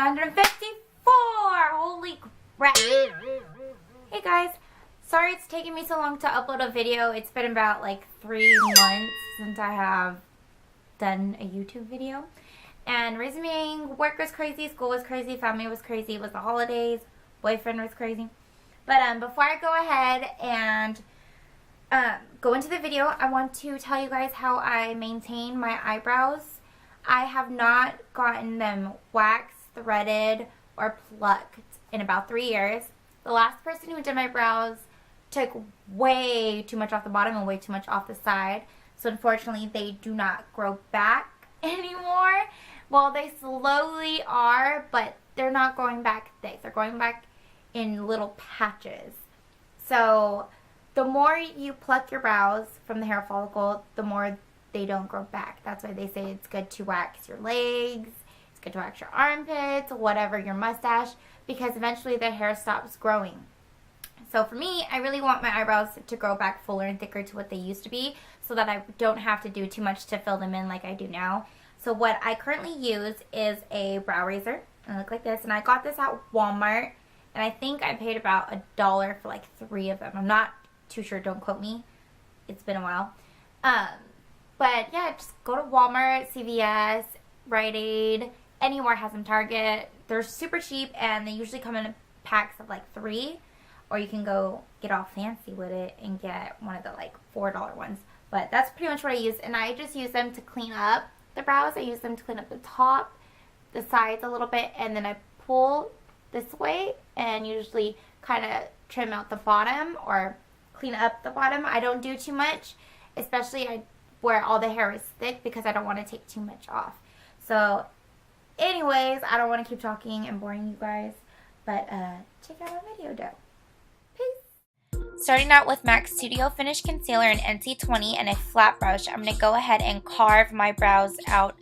episode 154. Holy crap. Hey guys, sorry it's taking me so long to upload a video. It's been about like 3 months since I have done a YouTube video. And reason being, work was crazy, school was crazy, family was crazy, it was the holidays, boyfriend was crazy. But before I go ahead and go into the video, I want to tell you guys how I maintain my eyebrows. I have not gotten them waxed, threaded, or plucked in about 3 years. The last person who did my brows took way too much off the bottom and way too much off the side. So unfortunately, they do not grow back anymore. Well, they slowly are, but they're not growing back thick. They're growing back in little patches. So the more you pluck your brows from the hair follicle, the more they don't grow back. That's why they say it's good to wax your legs, it's good to wax your armpits, whatever, your mustache, because eventually the hair stops growing. So for me, I really want my eyebrows to grow back fuller and thicker to what they used to be so that I don't have to do too much to fill them in like I do now. So what I currently use is a brow razor. It looks like this, and I got this at Walmart, and I think I paid about $1 for like 3 of them. I'm not too sure, don't quote me. It's been a while. But yeah, just go to Walmart, CVS, Rite Aid, anywhere has them, Target. They're super cheap, and they usually come in packs of like 3, or you can go get all fancy with it and get one of the like $4 ones. But that's pretty much what I use, and I just use them to clean up the brows. I use them to clean up the top, the sides a little bit, and then I pull this way and usually kind of trim out the bottom or clean up the bottom. I don't do too much, especially where all the hair is thick, because I don't want to take too much off. So anyways, I don't want to keep talking and boring you guys, but check out my video though. Peace. Starting out with MAC's Studio Finish Concealer in NC20 and a flat brush, I'm going to go ahead and carve my brows out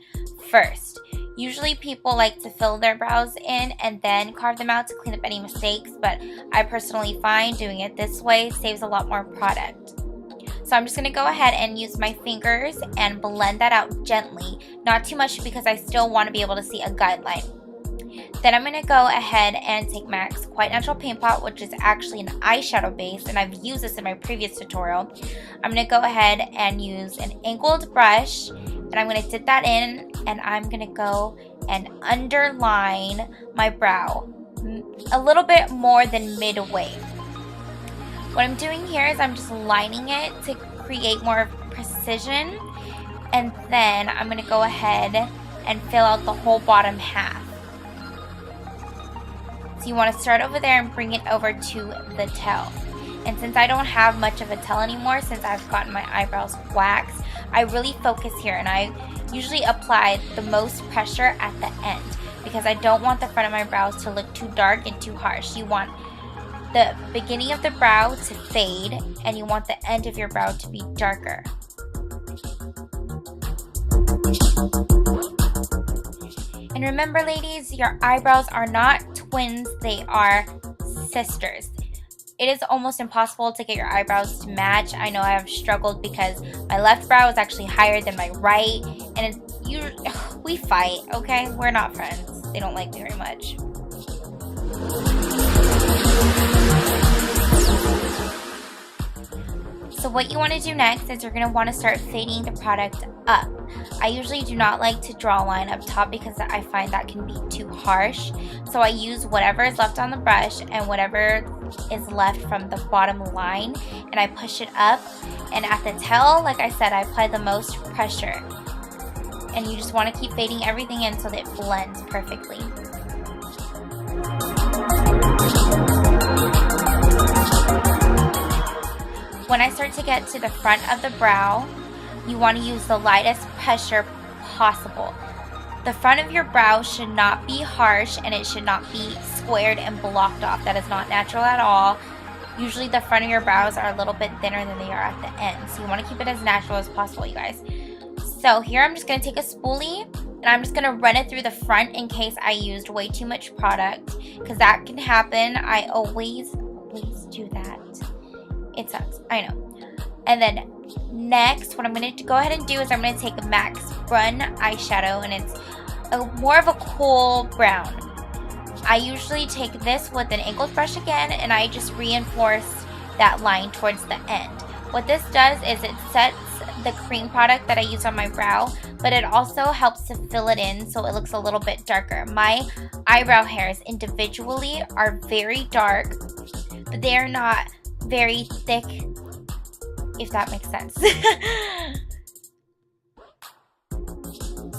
first. Usually people like to fill their brows in and then carve them out to clean up any mistakes, but I personally find doing it this way saves a lot more product. So I'm just going to go ahead and use my fingers and blend that out gently. Not too much because I still want to be able to see a guideline. Then I'm going to go ahead and take MAC's Quite Natural Paint Pot, which is actually an eyeshadow base, and I've used this in my previous tutorial. I'm going to go ahead and use an angled brush, and I'm going to dip that in, and I'm going to go and underline my brow a little bit more than midway. What I'm doing here is I'm just lining it to create more precision, and then I'm going to go ahead and fill out the whole bottom half. So you want to start over there and bring it over to the tail. And since I don't have much of a tail anymore, since I've gotten my eyebrows waxed, I really focus here, and I usually apply the most pressure at the end because I don't want the front of my brows to look too dark and too harsh. You want the beginning of the brow to fade, and you want the end of your brow to be darker. And remember, ladies, your eyebrows are not twins, they are sisters. It is almost impossible to get your eyebrows to match. I know I have struggled because my left brow is actually higher than my right, and we fight, okay? We're not friends. They don't like me very much. So what you want to do next is you're going to want to start fading the product up. I usually do not like to draw a line up top because I find that can be too harsh. So I use whatever is left on the brush and whatever is left from the bottom line, and I push it up. And at the tail, like I said, I apply the most pressure. And you just want to keep fading everything in so that it blends perfectly. When I start to get to the front of the brow, you want to use the lightest pressure possible. The front of your brow should not be harsh, and it should not be squared and blocked off. That is not natural at all. Usually the front of your brows are a little bit thinner than they are at the end. So you want to keep it as natural as possible, you guys. So here I'm just going to take a spoolie, and I'm just going to run it through the front in case I used way too much product, because that can happen. I always do that. It sucks, I know. And then next, what I'm going to go ahead and do is I'm going to take MAC's Brun eyeshadow, and it's more of a cool brown. I usually take this with an angled brush again, and I just reinforce that line towards the end. What this does is it sets the cream product that I use on my brow, but it also helps to fill it in so it looks a little bit darker. My eyebrow hairs individually are very dark, but they are not very thick, if that makes sense.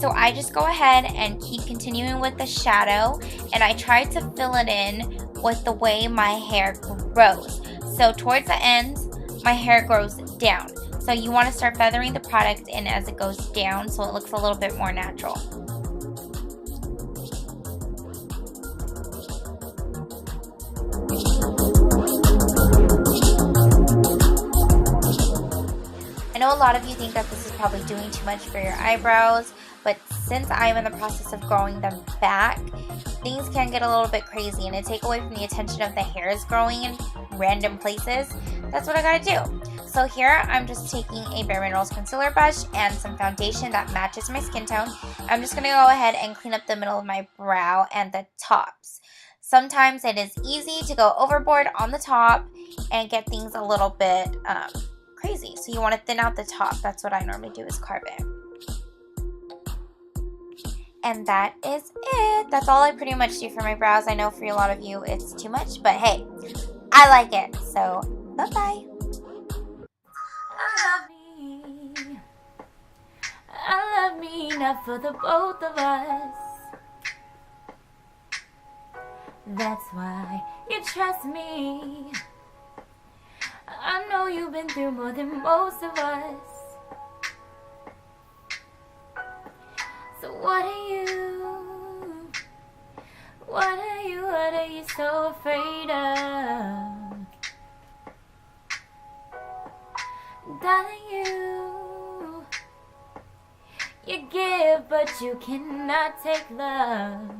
So I just go ahead and keep continuing with the shadow, and I try to fill it in with the way my hair grows. So towards the ends, my hair grows down. So you want to start feathering the product in as it goes down so it looks a little bit more natural. I know a lot of you think that this is probably doing too much for your eyebrows, but since I'm in the process of growing them back, things can get a little bit crazy, and to take away from the attention of the hairs growing in random places, that's what I gotta do. So here I'm just taking a Bare Minerals concealer brush and some foundation that matches my skin tone. I'm just gonna go ahead and clean up the middle of my brow and the tops. Sometimes it is easy to go overboard on the top and get things a little bit crazy. So you want to thin out the top. That's what I normally do, is carve it. And that is it. That's all I pretty much do for my brows. I know for a lot of you it's too much, but hey, I like it. So bye-bye. I love me enough for the both of us. That's why you trust me. I know you've been through more than most of us. So what are you so afraid of? Darling, you give, but you cannot take love.